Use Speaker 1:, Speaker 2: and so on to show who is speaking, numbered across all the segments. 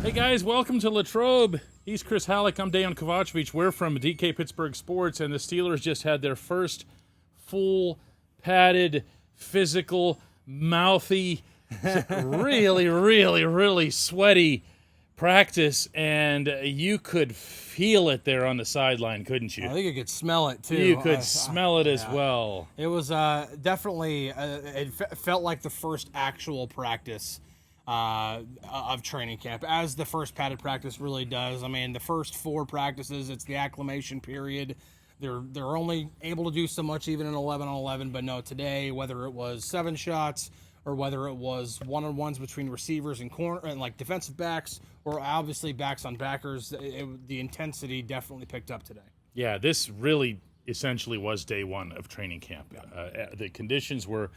Speaker 1: Hey guys, welcome to Latrobe. He's Chris Halleck. I'm Dejan Kovacevic. We're from DK Pittsburgh Sports, and the Steelers just had their first full, padded, physical, mouthy, really sweaty practice, and you could feel it there on the sideline, couldn't you?
Speaker 2: I think you could smell it too.
Speaker 1: You could smell it as well.
Speaker 2: It was definitely. It felt like the first actual practice of training camp, as the first padded practice really does. I mean, the first 4 practices, it's the acclimation period. They're only able to do so much, even in 11-on-11. But no, today, whether it was 7 shots or whether it was one-on-ones between receivers and corner and like defensive backs, or obviously backs on backers, the intensity definitely picked up today.
Speaker 1: Yeah, this really essentially was day one of training camp. The conditions were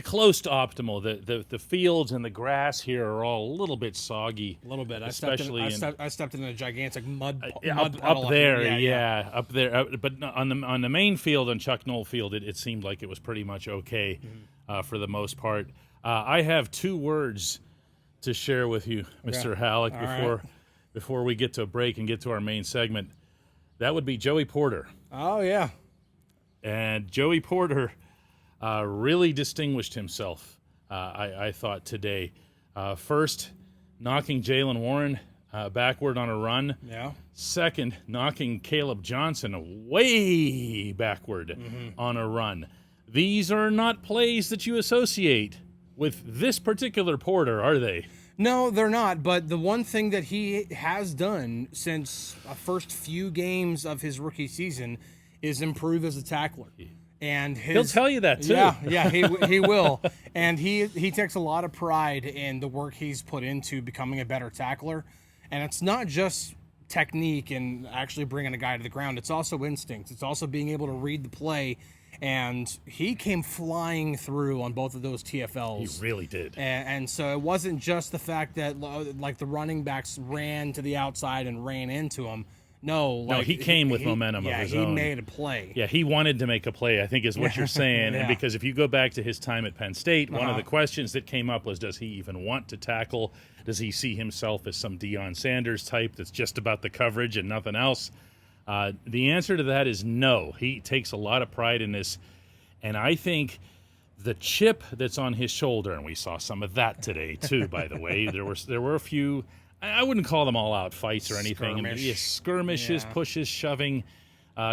Speaker 1: close to optimal. The fields and the grass here are all a little bit soggy.
Speaker 2: A little bit.
Speaker 1: Especially
Speaker 2: I stepped in a gigantic mud
Speaker 1: up there. Up there. But on the main field, on Chuck Knoll Field, it seemed like it was pretty much okay for the most part. I have 2 words to share with you, Mr. Halleck, before we get to a break and get to our main segment. That would be Joey Porter.
Speaker 2: Oh, yeah. And
Speaker 1: Joey Porter really distinguished himself, I thought, today. First, knocking Jaylen Warren backward on a run.
Speaker 2: Yeah.
Speaker 1: Second, knocking Caleb Johnson way backward on a run. These are not plays that you associate with this particular Porter, are they?
Speaker 2: No, they're not. But the one thing that he has done since the first few games of his rookie season is improve as a tackler. And
Speaker 1: he'll tell you that too.
Speaker 2: Yeah, he will. And he takes a lot of pride in the work he's put into becoming a better tackler. And it's not just technique and actually bringing a guy to the ground. It's also instinct. It's also being able to read the play. And he came flying through on both of those TFLs.
Speaker 1: He really did.
Speaker 2: And so it wasn't just the fact that like the running backs ran to the outside and ran into him. No,
Speaker 1: he came with momentum of his own.
Speaker 2: Yeah, he made a play.
Speaker 1: Yeah, he wanted to make a play, I think is what you're saying. And because if you go back to his time at Penn State, one of the questions that came up was, does he even want to tackle? Does he see himself as some Deion Sanders type that's just about the coverage and nothing else? The answer to that is no. He takes a lot of pride in this. And I think the chip that's on his shoulder, and we saw some of that today too, by the way. There were a few, I wouldn't call them all-out fights or anything. Skirmishes, pushes, shoving.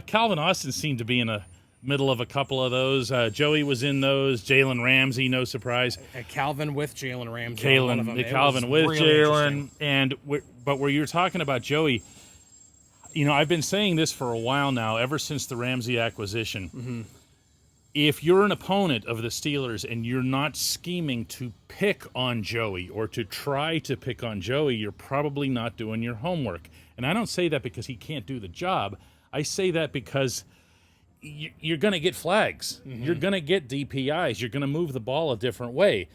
Speaker 1: Calvin Austin seemed to be in the middle of a couple of those. Joey was in those. Jalen Ramsey, no surprise.
Speaker 2: Calvin with Jalen Ramsey.
Speaker 1: Calvin with really Jalen. But where you're talking about Joey, I've been saying this for a while now, ever since the Ramsey acquisition. If you're an opponent of the Steelers and you're not scheming to pick on Joey or to try to pick on Joey, you're probably not doing your homework. And I don't say that because he can't do the job. I say that because you're going to get flags. You're going to get DPIs. You're going to move the ball a different way.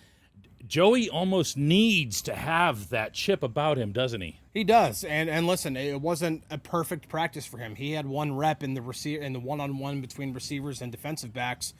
Speaker 1: Joey almost needs to have that chip about him, doesn't he?
Speaker 2: He does. And listen, it wasn't a perfect practice for him. He had 1 rep in the one-on-one between receivers and defensive backs.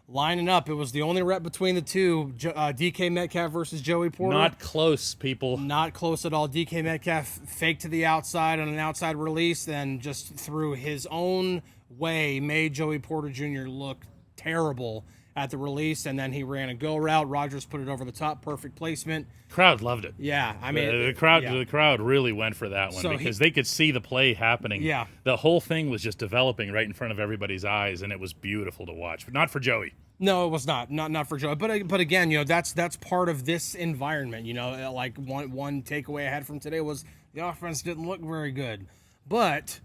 Speaker 2: Lining up, it was the only rep between the two, DK Metcalf versus Joey Porter.
Speaker 1: Not close, people.
Speaker 2: Not close at all. DK Metcalf faked to the outside on an outside release, then just through his own way made Joey Porter Jr. look terrible at the release, and then he ran a go route. Rodgers put it over the top, perfect placement.
Speaker 1: Crowd loved it.
Speaker 2: Yeah, I mean
Speaker 1: the crowd really went for that one because they could see the play happening.
Speaker 2: Yeah,
Speaker 1: the whole thing was just developing right in front of everybody's eyes, and it was beautiful to watch. But not for Joey.
Speaker 2: No, it was not for Joey. But again, that's part of this environment. Like one takeaway I had from today was the offense didn't look very good, but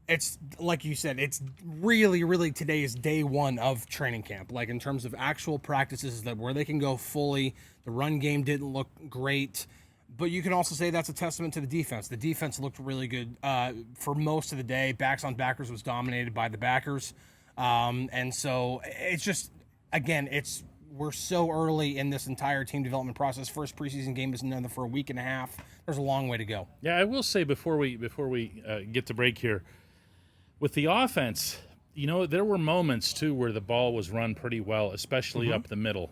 Speaker 2: it's like you said, it's really today is day one of training camp. Like in terms of actual practices where they can go fully. The run game didn't look great, but you can also say that's a testament to the defense. The defense looked really good for most of the day. Backs on backers was dominated by the backers, and so it's just we're so early in this entire team development process. First preseason game is another for a week and a half. There's a long way to go.
Speaker 1: Yeah, I will say before we get to break here. With the offense, there were moments, too, where the ball was run pretty well, especially up the middle.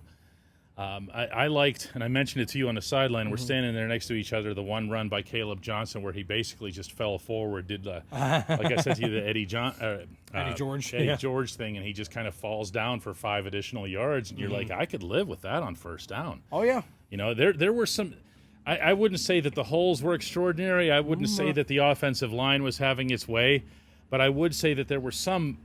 Speaker 1: I liked, and I mentioned it to you on the sideline, we're standing there next to each other, the one run by Caleb Johnson where he basically just fell forward, did, like I said to you, the Eddie George thing, and he just kind of falls down for 5 additional yards, and you're like, I could live with that on first down.
Speaker 2: Oh, yeah.
Speaker 1: You know, there were some – I wouldn't say that the holes were extraordinary. I wouldn't say that the offensive line was having its way. But I would say that there were some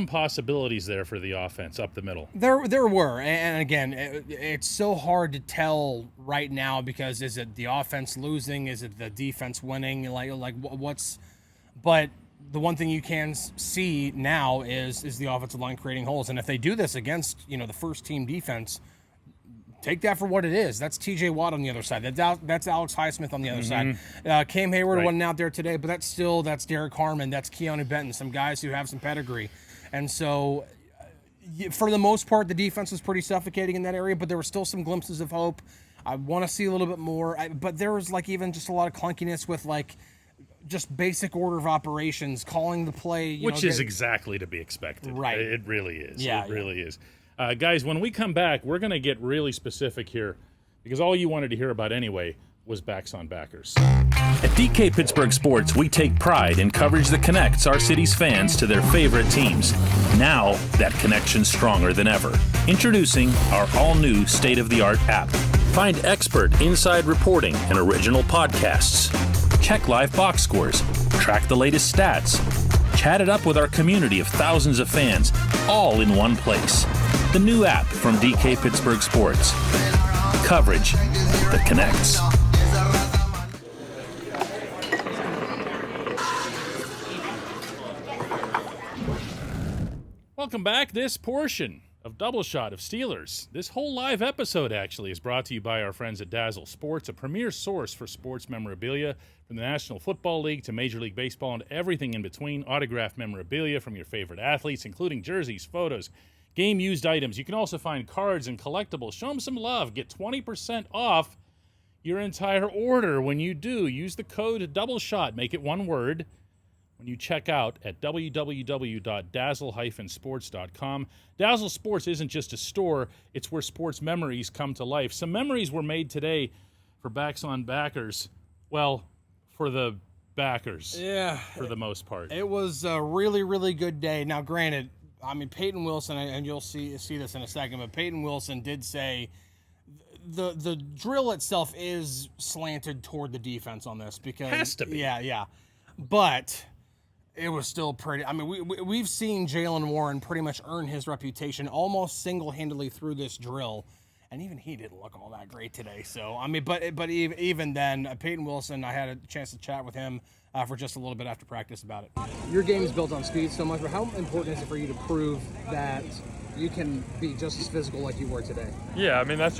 Speaker 1: possibilities there for the offense up the middle.
Speaker 2: There were, and again, it's so hard to tell right now because is it the offense losing? Is it the defense winning? Like what's? But the one thing you can see now is the offensive line creating holes, and if they do this against the first team defense, take that for what it is. That's T.J. Watt on the other side. That's Alex Highsmith on the other side. Cam Hayward wasn't out there today, but that's Derek Harmon. That's Keanu Benton, some guys who have some pedigree. And so, for the most part, the defense was pretty suffocating in that area, but there were still some glimpses of hope. I want to see a little bit more. But there was even just a lot of clunkiness with just basic order of operations, calling the play.
Speaker 1: Which is exactly to be expected.
Speaker 2: Right.
Speaker 1: It really is.
Speaker 2: Yeah,
Speaker 1: it really is. Guys, when we come back, we're going to get really specific here because all you wanted to hear about anyway was backs on backers. At DK Pittsburgh Sports, we take pride in coverage that connects our city's fans to their favorite teams. Now, that connection's stronger than ever. Introducing our all-new state-of-the-art app. Find expert inside reporting and original podcasts. Check live box scores. Track the latest stats. Chat it up with our community of thousands of fans, all in one place. The new app from DK Pittsburgh Sports. Coverage that connects. Welcome back. This portion of Double Shot of Steelers, this whole live episode actually, is brought to you by our friends at Dazzle Sports, a premier source for sports memorabilia from the National Football League to Major League Baseball and everything in between. Autographed memorabilia from your favorite athletes, including jerseys, photos, game-used items. You can also find cards and collectibles. Show them some love. Get 20% off your entire order when you do. Use the code DOUBLESHOT. Make it one word when you check out at www.dazzle-sports.com. Dazzle Sports isn't just a store. It's where sports memories come to life. Some memories were made today for backs on backers. Well, for the backers.
Speaker 2: Yeah.
Speaker 1: For the most part.
Speaker 2: It was a really, really good day. Now, granted, Peyton Wilson, and you'll see this in a second, but Peyton Wilson did say the drill itself is slanted toward the defense on this because
Speaker 1: has to be.
Speaker 2: Yeah. But it was still pretty. We've seen Jaylen Warren pretty much earn his reputation almost single-handedly through this drill, and even he didn't look all that great today. So but even then, Peyton Wilson, I had a chance to chat with him for just a little bit after practice about it. Your game is built on speed so much, but how important is it for you to prove that you can be just as physical like you were today?
Speaker 3: Yeah, that's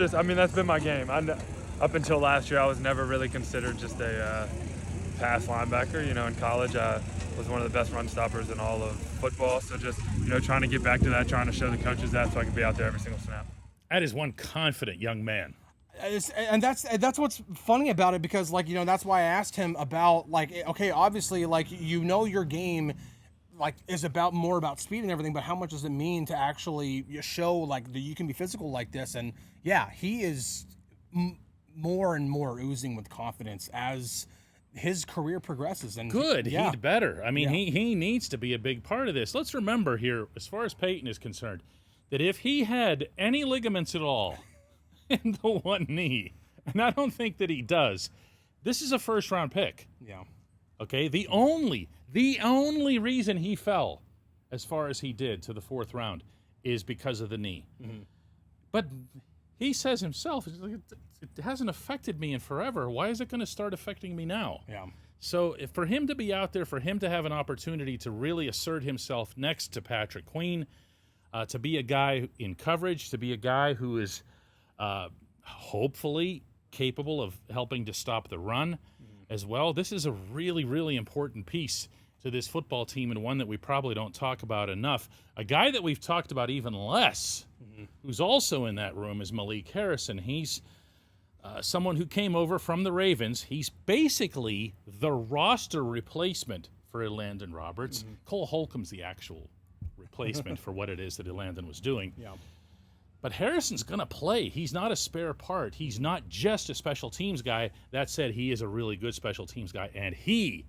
Speaker 3: been my game. Up until last year, I was never really considered just a pass linebacker. In college, I was one of the best run stoppers in all of football. So just, trying to get back to that, trying to show the coaches that so I can be out there every single snap.
Speaker 1: That is one confident young man.
Speaker 2: And that's what's funny about it because, that's why I asked him about, okay, obviously, your game, is more about speed and everything, but how much does it mean to actually show, that you can be physical like this? And, yeah, he is more and more oozing with confidence as his career progresses. And
Speaker 1: good.
Speaker 2: Yeah.
Speaker 1: He'd better. He needs to be a big part of this. Let's remember here, as far as Peyton is concerned, that if he had any ligaments at all in the one knee, and I don't think that he does, this is a first-round pick.
Speaker 2: Yeah.
Speaker 1: Okay? The only reason he fell as far as he did to the fourth round is because of the knee. Mm-hmm. But he says himself, it hasn't affected me in forever. Why is it going to start affecting me now?
Speaker 2: Yeah.
Speaker 1: So for him to be out there, for him to have an opportunity to really assert himself next to Patrick Queen, to be a guy in coverage, to be a guy who is hopefully capable of helping to stop the run as well. This is a really, really important piece to this football team, and one that we probably don't talk about enough. A guy that we've talked about even less, who's also in that room, is Malik Harrison. He's someone who came over from the Ravens. He's basically the roster replacement for Elandon Roberts. Cole Holcomb's the actual replacement for what it is that Elandon was doing.
Speaker 2: Yeah.
Speaker 1: But Harrison's going to play. He's not a spare part. He's not just a special teams guy. That said, he is a really good special teams guy, and he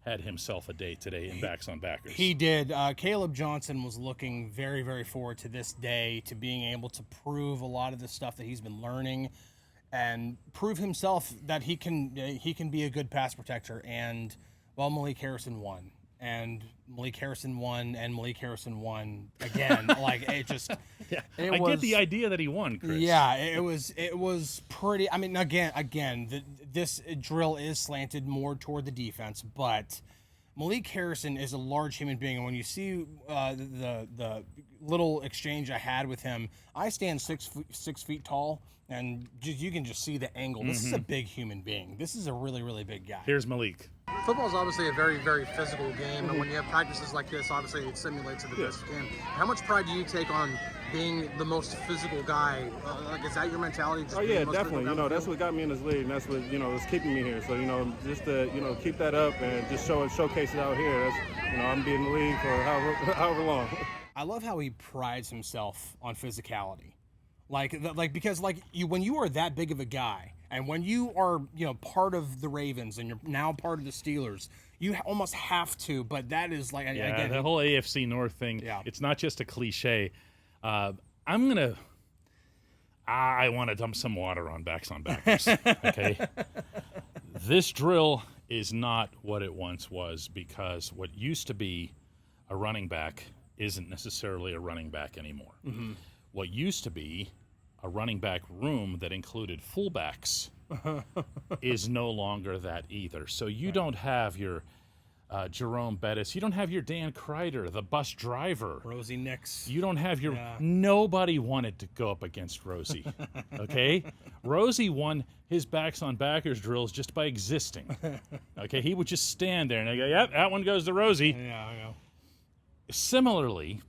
Speaker 1: had himself a day today in Backs on Backers.
Speaker 2: He did. Caleb Johnson was looking very, very forward to this day, to being able to prove a lot of the stuff that he's been learning and prove himself that he can be a good pass protector. And, well, Malik Harrison won. And Malik Harrison won, and Malik Harrison won again. Like, it just...
Speaker 1: Yeah, I get the idea that he won, Chris.
Speaker 2: Yeah, it was pretty... I mean, again, this drill is slanted more toward the defense, but Malik Harrison is a large human being, and when you see the little exchange I had with him, I stand 6 feet tall, and you can just see the angle. This is a big human being. This is a really, really big guy.
Speaker 1: Here's Malik.
Speaker 4: Football is obviously a very, very physical game, and when you have practices like this, obviously it simulates it the best you can. How much pride do you take on being the most physical guy? Like, is that your mentality?
Speaker 5: Oh yeah, definitely. You know, that's what got me in this league, and that's what is keeping me here. So just to keep that up and just showcase it out here. That's I'm being in the league for however long.
Speaker 2: I love how he prides himself on physicality, because when you are that big of a guy. And when you are, part of the Ravens and you're now part of the Steelers, you almost have to. But that is again,
Speaker 1: the whole AFC North thing.
Speaker 2: Yeah.
Speaker 1: It's not just a cliche. I want to dump some water on Backs on Backers. Okay, this drill is not what it once was, because what used to be a running back isn't necessarily a running back anymore. Mm-hmm. What used to be a running back room that included fullbacks is no longer that either. So you don't have your Jerome Bettis. You don't have your Dan Kreider, the bus driver.
Speaker 2: Rosie Nix.
Speaker 1: You don't have your... Yeah. Nobody wanted to go up against Rosie, okay? Rosie won his Backs on Backers drills just by existing, okay? He would just stand there and go, yep, that one goes to Rosie.
Speaker 2: Yeah, I know.
Speaker 1: Similarly,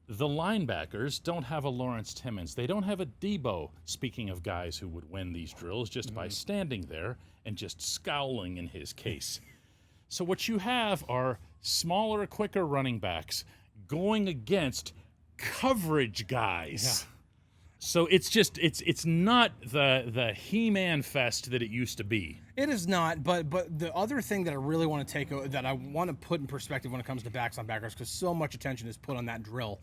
Speaker 1: the linebackers don't have a Lawrence Timmons. They don't have a Debo, speaking of guys who would win these drills just by standing there and just scowling in his case. So what you have are smaller, quicker running backs going against coverage guys. Yeah. So it's not the He-Man fest that it used to be.
Speaker 2: It is not, but the other thing that I really want to put in perspective when it comes to Backs on Backers, because so much attention is put on that drill.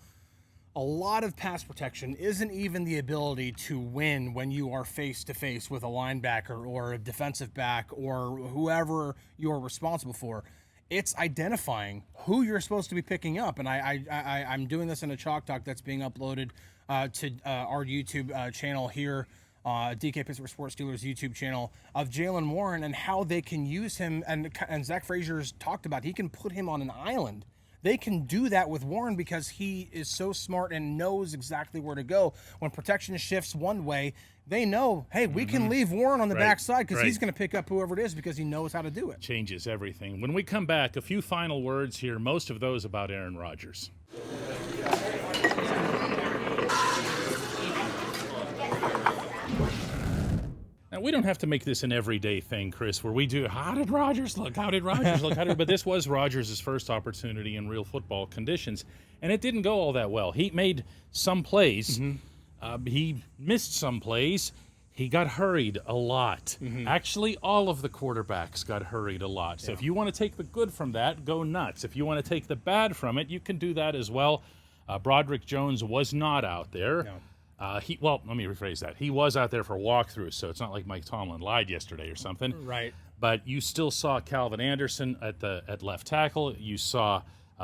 Speaker 2: A lot of pass protection isn't even the ability to win when you are face-to-face with a linebacker or a defensive back or whoever you're responsible for. It's identifying who you're supposed to be picking up. And I'm doing this in a Chalk Talk that's being uploaded to our YouTube channel here, DK Pittsburgh Sports Steelers YouTube channel, of Jaylen Warren and how they can use him. And Zach Frazier's talked about, he can put him on an island. They can do that with Warren because he is so smart and knows exactly where to go. When protection shifts one way, they know, hey, we can leave Warren on the backside because he's going to pick up whoever it is because he knows how to do it.
Speaker 1: Changes everything. When we come back, a few final words here, most of those about Aaron Rodgers. Now, we don't have to make this an everyday thing, Chris, where we do, how did Rodgers look? How did Rodgers look? But this was Rodgers' first opportunity in real football conditions, and it didn't go all that well. He made some plays. He missed some plays. He got hurried a lot. Actually, all of the quarterbacks got hurried a lot. So if you want to take the good from that, go nuts. If you want to take the bad from it, you can do that as well. Broderick Jones was not out there.
Speaker 2: No.
Speaker 1: Let me rephrase that. He was out there for walkthroughs, so it's not like Mike Tomlin lied yesterday or something.
Speaker 2: Right.
Speaker 1: But you still saw Calvin Anderson at left tackle. You saw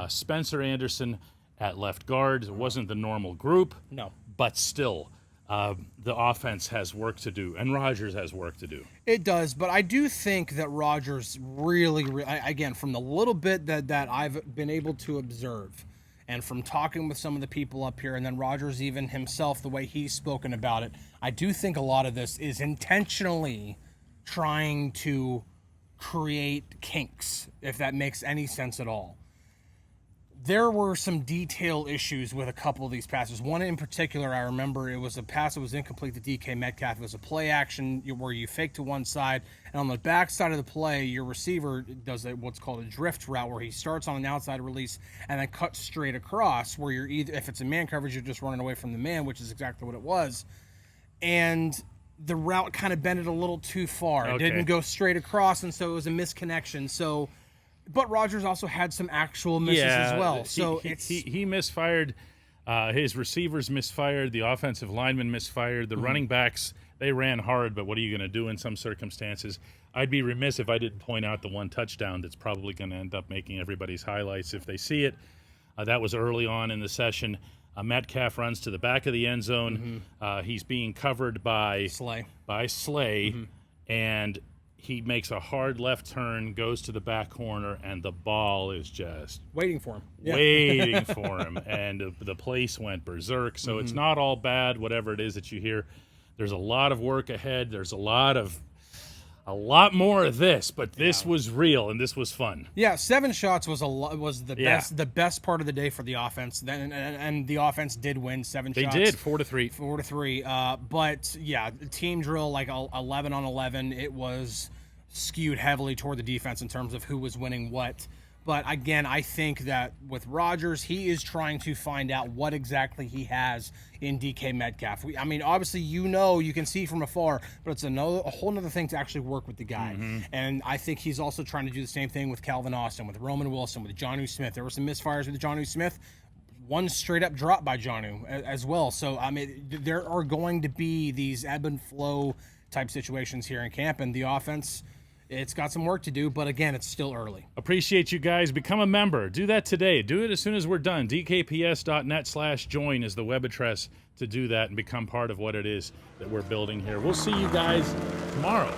Speaker 1: Spencer Anderson at left guard. It wasn't the normal group.
Speaker 2: No.
Speaker 1: But still, the offense has work to do, and Rodgers has work to do.
Speaker 2: It does, but I do think that Rodgers really, again, from the little bit that I've been able to observe, and from talking with some of the people up here, and then Rodgers even himself, the way he's spoken about it, I do think a lot of this is intentionally trying to create kinks, if that makes any sense at all. there were some detail issues with a couple of these passes. One in particular, I remember it was a pass that was incomplete to DK Metcalf. It was a play action where you fake to one side, and on the back side of the play, your receiver does what's called a drift route, where he starts on an outside release and then cuts straight across, where you're either, if it's a man coverage, you're just running away from the man, which is exactly what it was. And the route kind of bended a little too far. It didn't go straight across, and so it was a misconnection. So... But Rodgers also had some actual misses as well. So
Speaker 1: he misfired. His receivers misfired. The offensive linemen misfired. The running backs, they ran hard, but what are you going to do in some circumstances? I'd be remiss if I didn't point out the one touchdown that's probably going to end up making everybody's highlights if they see it. That was early on in the session. Metcalf runs to the back of the end zone. He's being covered by Slay. And he makes a hard left turn, goes to the back corner, and the ball is just
Speaker 2: waiting for him.
Speaker 1: Waiting for him. And the place went berserk. So it's not all bad, whatever it is that you hear. There's a lot of work ahead. There's a lot more of this, but this was real and this was fun.
Speaker 2: Yeah, 7 shots was the best part of the day for the offense. And the offense did win 7 shots.
Speaker 1: They did 4-3.
Speaker 2: 4-3. But yeah, the team drill, like 11 on 11, it was skewed heavily toward the defense in terms of who was winning what. But again, I think that with Rodgers, he is trying to find out what exactly he has in DK Metcalf. Obviously, you can see from afar, but it's a whole other thing to actually work with the guy. And I think he's also trying to do the same thing with Calvin Austin, with Roman Wilson, with Jonnu Smith. There were some misfires with Jonnu Smith. One straight up drop by Jonnu as well. So, there are going to be these ebb and flow type situations here in camp, and the offense, it's got some work to do, but again, it's still early.
Speaker 1: Appreciate you guys. Become a member. Do that today. Do it as soon as we're done. dkps.net/join is the web address to do that and become part of what it is that we're building here. We'll see you guys tomorrow.